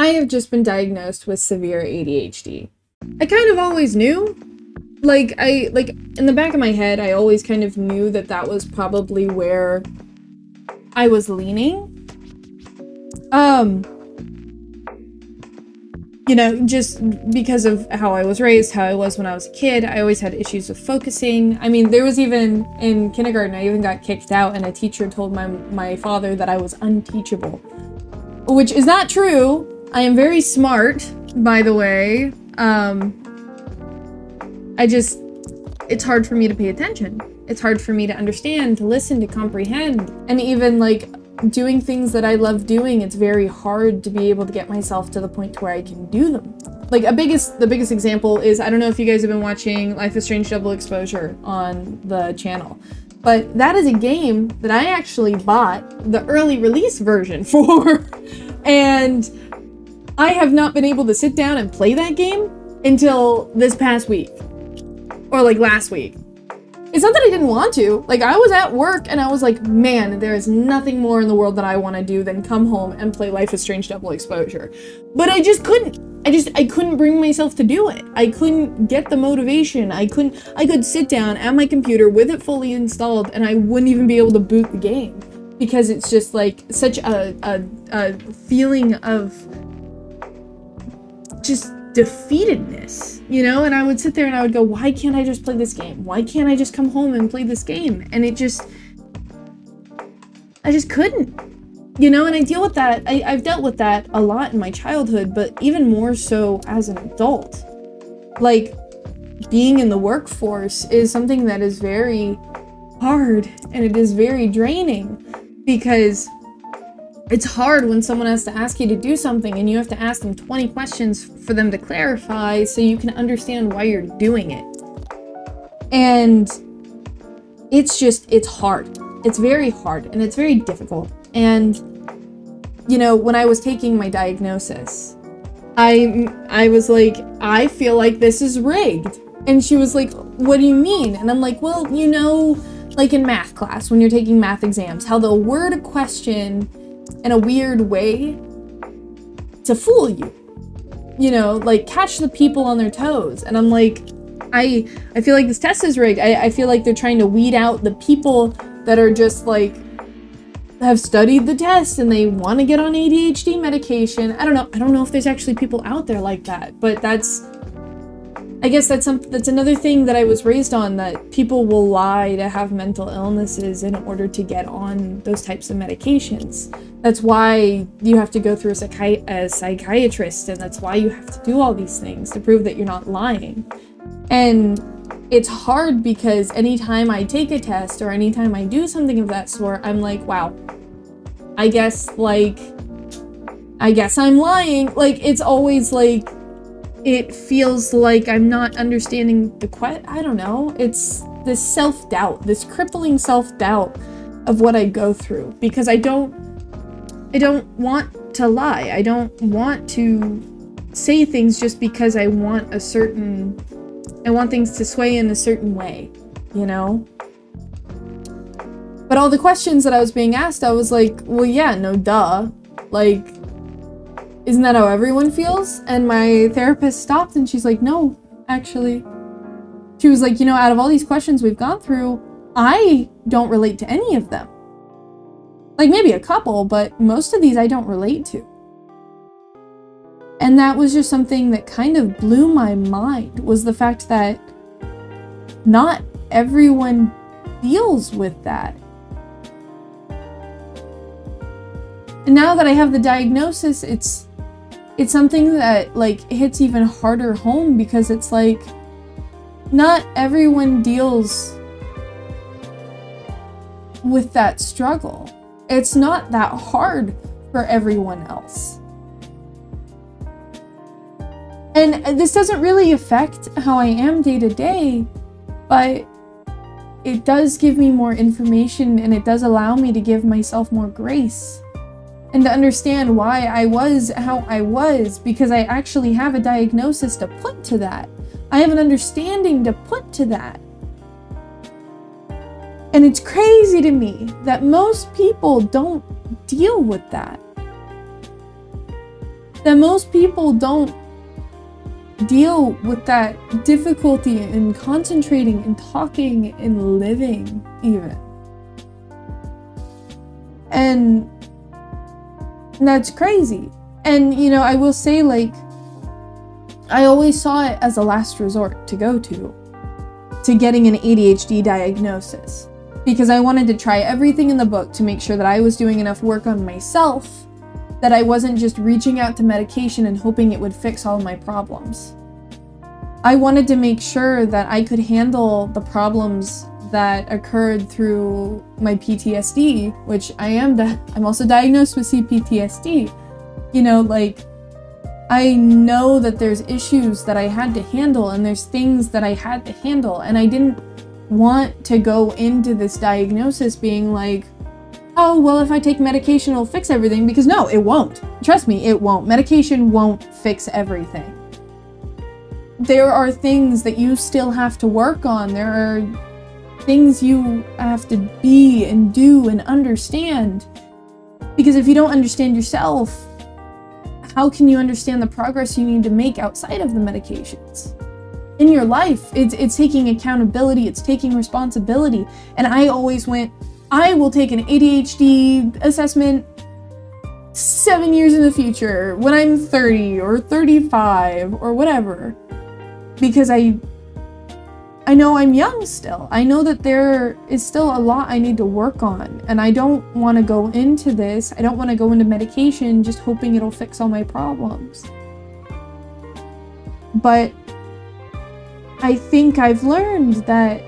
I have just been diagnosed with severe ADHD. I kind of always knew. Like, in the back of my head, I always kind of knew that that was probably where I was leaning. You know, just because of how I was raised, how I was when I was a kid, I always had issues with focusing. I mean, there was even, in kindergarten, I even got kicked out and a teacher told my father that I was unteachable. Which is not true. I am very smart, by the way. It's hard for me to pay attention. It's hard for me to understand, to listen, to comprehend. And even like doing things that I love doing, it's very hard to be able to get myself to the point to where I can do them. Like the biggest example is, I don't know if you guys have been watching Life is Strange Double Exposure on the channel, but that is a game that I actually bought the early release version for. And I have not been able to sit down and play that game until this past week. Or like last week. It's not that I didn't want to. Like, I was at work and I was like, man, there is nothing more in the world that I want to do than come home and play Life is Strange Double Exposure. But I just couldn't. I couldn't bring myself to do it. I couldn't get the motivation. I could sit down at my computer with it fully installed and I wouldn't even be able to boot the game. Because it's just like such a feeling of just defeatedness, you know? And I would sit there and I would go, why can't I just play this game? Why can't I just come home and play this game? And I just couldn't, you know? And I deal with that. I've dealt with that a lot in my childhood, but even more so as an adult. Like, being in the workforce is something that is very hard and it is very draining, because it's hard when someone has to ask you to do something and you have to ask them 20 questions for them to clarify so you can understand why you're doing it. And it's hard. It's very hard and it's very difficult. And, you know, when I was taking my diagnosis, I was like, I feel like this is rigged. And she was like, what do you mean? And I'm like, well, you know, like in math class, when you're taking math exams, how they'll word a question in a weird way to fool you, you know, like catch the people on their toes. And I'm like, I feel like this test is rigged. I feel like they're trying to weed out the people that are just like, have studied the test and they want to get on ADHD medication. I don't know if there's actually people out there like that, but I guess that's another thing that I was raised on, that people will lie to have mental illnesses in order to get on those types of medications. That's why you have to go through a psychiatrist, and that's why you have to do all these things to prove that you're not lying. And it's hard because anytime I take a test or anytime I do something of that sort, I'm like, wow, I guess I'm lying. Like, it's always like, it feels like I'm not understanding I don't know. It's this self-doubt, this crippling self-doubt of what I go through, because I don't want to lie. I don't want to say things just because I want things to sway in a certain way, you know? But all the questions that I was being asked, I was like, well, yeah, no, duh. Like, isn't that how everyone feels? And my therapist stopped and she's like, no, actually. She was like, you know, out of all these questions we've gone through, I don't relate to any of them. Like, maybe a couple, but most of these I don't relate to. And that was just something that kind of blew my mind, was the fact that not everyone deals with that. And now that I have the diagnosis, it's something that, like, hits even harder home, because it's like, not everyone deals with that struggle. It's not that hard for everyone else. And this doesn't really affect how I am day to day, but it does give me more information, and it does allow me to give myself more grace. And to understand why I was how I was, because I actually have a diagnosis to put to that. I have an understanding to put to that. And it's crazy to me that most people don't deal with that. that most people don't deal with that difficulty in concentrating and talking and living even. And that's crazy. And, you know, I will say, like, I always saw it as a last resort to go to getting an ADHD diagnosis, because I wanted to try everything in the book to make sure that I was doing enough work on myself, that I wasn't just reaching out to medication and hoping it would fix all my problems. I wanted to make sure that I could handle the problems that occurred through my PTSD, which I'm also diagnosed with CPTSD. You know, like, I know that there's issues that I had to handle, and there's things that I had to handle, and I didn't want to go into this diagnosis being like, oh, well, if I take medication, it'll fix everything, because no, it won't. Trust me, it won't. Medication won't fix everything. There are things that you still have to work on. There are things you have to be and do and understand. Because if you don't understand yourself, how can you understand the progress you need to make outside of the medications? In your life, it's taking accountability, it's taking responsibility. And I always went, I will take an ADHD assessment 7 years in the future, when I'm 30 or 35 or whatever. Because I know I'm young still. I know that there is still a lot I need to work on, and I don't want to go into this. I don't want to go into medication just hoping it'll fix all my problems. But I think I've learned that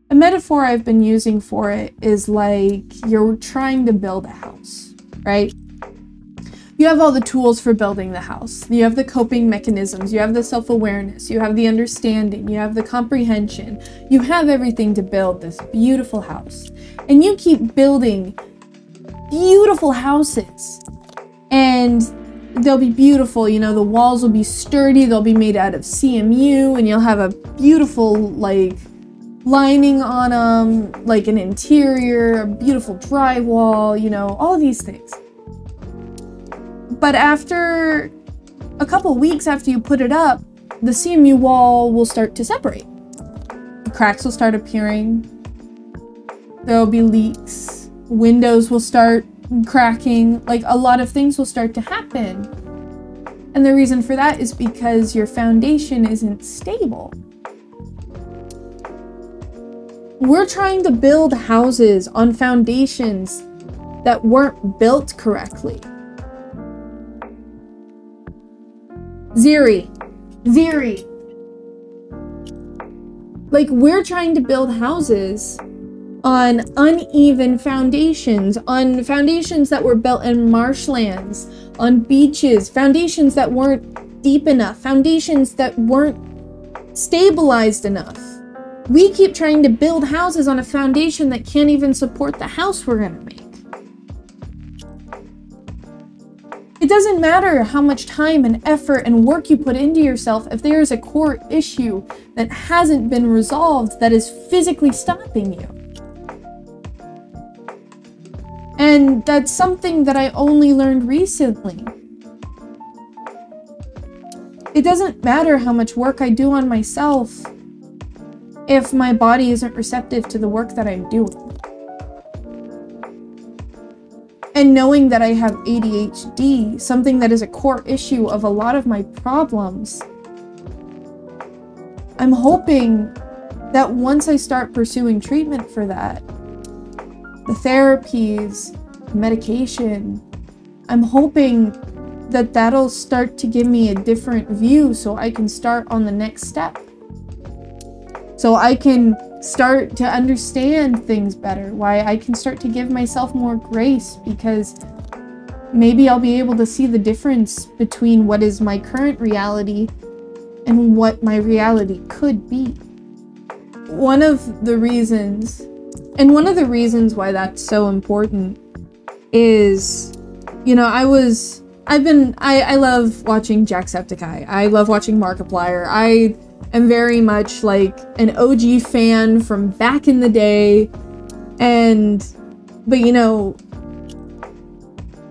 a metaphor I've been using for it is like you're trying to build a house, right? You have all the tools for building the house. You have the coping mechanisms, you have the self-awareness, you have the understanding, you have the comprehension. You have everything to build this beautiful house. And you keep building beautiful houses. And they'll be beautiful, you know, the walls will be sturdy, they'll be made out of CMU, and you'll have a beautiful, like, lining on them, like an interior, a beautiful drywall, you know, all these things. But after a couple weeks after you put it up, the CMU wall will start to separate. Cracks will start appearing. There will be leaks. Windows will start cracking. Like, a lot of things will start to happen. And the reason for that is because your foundation isn't stable. We're trying to build houses on foundations that weren't built correctly. Ziri. Like, we're trying to build houses on uneven foundations, on foundations that were built in marshlands, on beaches, foundations that weren't deep enough, foundations that weren't stabilized enough. We keep trying to build houses on a foundation that can't even support the house we're gonna make. It doesn't matter how much time and effort and work you put into yourself if there is a core issue that hasn't been resolved that is physically stopping you. And that's something that I only learned recently. It doesn't matter how much work I do on myself if my body isn't receptive to the work that I'm doing. And knowing that I have ADHD, something that is a core issue of a lot of my problems, I'm hoping that once I start pursuing treatment for that, the therapies, medication, I'm hoping that that'll start to give me a different view so I can start on the next step. So I can start to understand things better, why I can start to give myself more grace, because maybe I'll be able to see the difference between what is my current reality and what my reality could be. One of the reasons why that's so important is, you know, I love watching Jacksepticeye. I love watching Markiplier. I am very much like an OG fan from back in the day. But you know,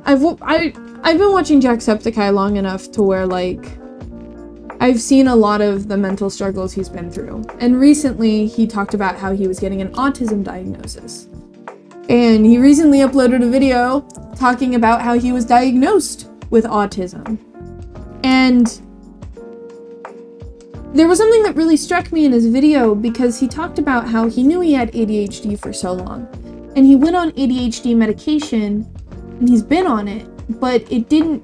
I've been watching Jacksepticeye long enough to where, like, I've seen a lot of the mental struggles he's been through. And recently, he talked about how he was getting an autism diagnosis. And he recently uploaded a video talking about how he was diagnosed with autism. And there was something that really struck me in his video, because he talked about how he knew he had ADHD for so long. And he went on ADHD medication, and he's been on it, but it didn't,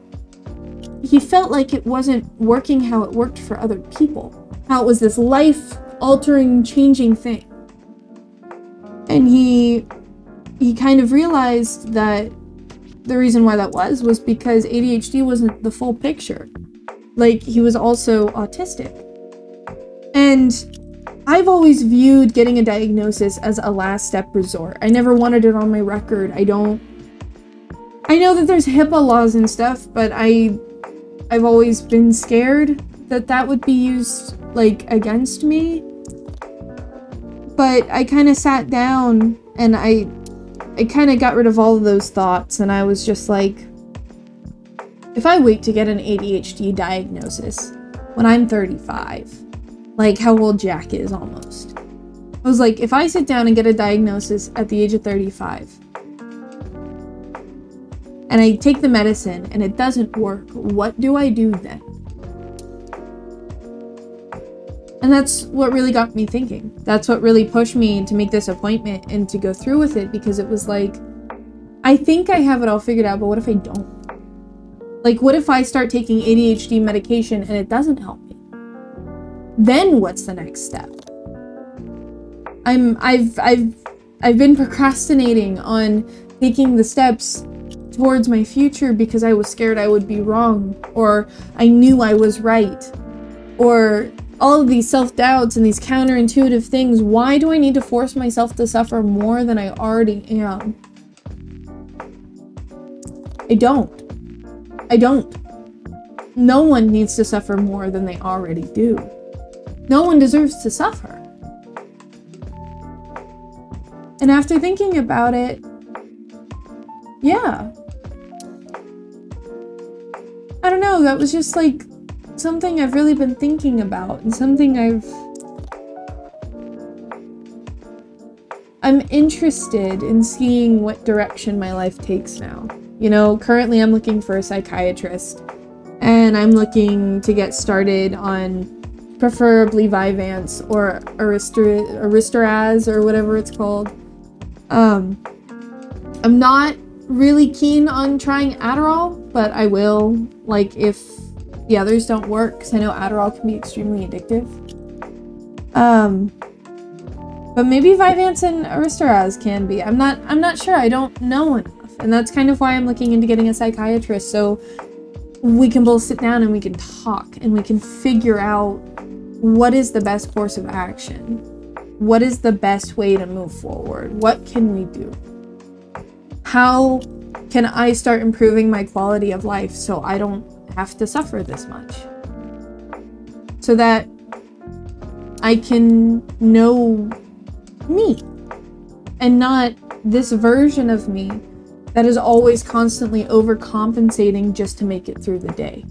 he felt like it wasn't working how it worked for other people. How it was this life-altering, changing thing. And he kind of realized that the reason why that was because ADHD wasn't the full picture. Like, he was also autistic. And I've always viewed getting a diagnosis as a last step resort. I never wanted it on my record. I know that there's HIPAA laws and stuff, but I've always been scared that that would be used, like, against me. But I kind of sat down and I kind of got rid of all of those thoughts, and I was just like, if I wait to get an ADHD diagnosis when I'm 35, like how old Jack is almost, I was like, if I sit down and get a diagnosis at the age of 35, and I take the medicine and it doesn't work, what do I do then? And that's what really got me thinking. That's what really pushed me to make this appointment and to go through with it, because it was like, I think I have it all figured out, but what if I don't? Like, what if I start taking ADHD medication and it doesn't help me? Then what's the next step? I've been procrastinating on taking the steps towards my future because I was scared I would be wrong, or I knew I was right, or all of these self-doubts and these counterintuitive things. Why do I need to force myself to suffer more than I already am? I don't. No one needs to suffer more than they already do. No one deserves to suffer. And after thinking about it, yeah. I don't know, that was just like something I've really been thinking about, and something I'm interested in seeing what direction my life takes now. You know, currently I'm looking for a psychiatrist, and I'm looking to get started on preferably Vyvanse or Aristoraz or whatever it's called. I'm not really keen on trying Adderall, but I will, like, if the others don't work, because I know Adderall can be extremely addictive. But maybe Vyvanse and Aristoraz can be. I'm not sure. I don't know enough, and that's kind of why I'm looking into getting a psychiatrist, so we can both sit down and we can talk and we can figure out what is the best course of action. What is the best way to move forward? What can we do? How can I start improving my quality of life so I don't have to suffer this much? So that I can know me and not this version of me that is always constantly overcompensating just to make it through the day.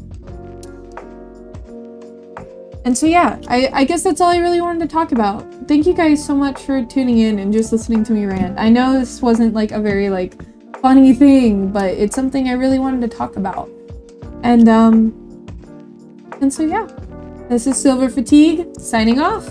And so yeah, I guess that's all I really wanted to talk about. Thank you guys so much for tuning in and just listening to me rant. I know this wasn't like a very like funny thing, but it's something I really wanted to talk about. And so yeah, this is SilverFatigue signing off.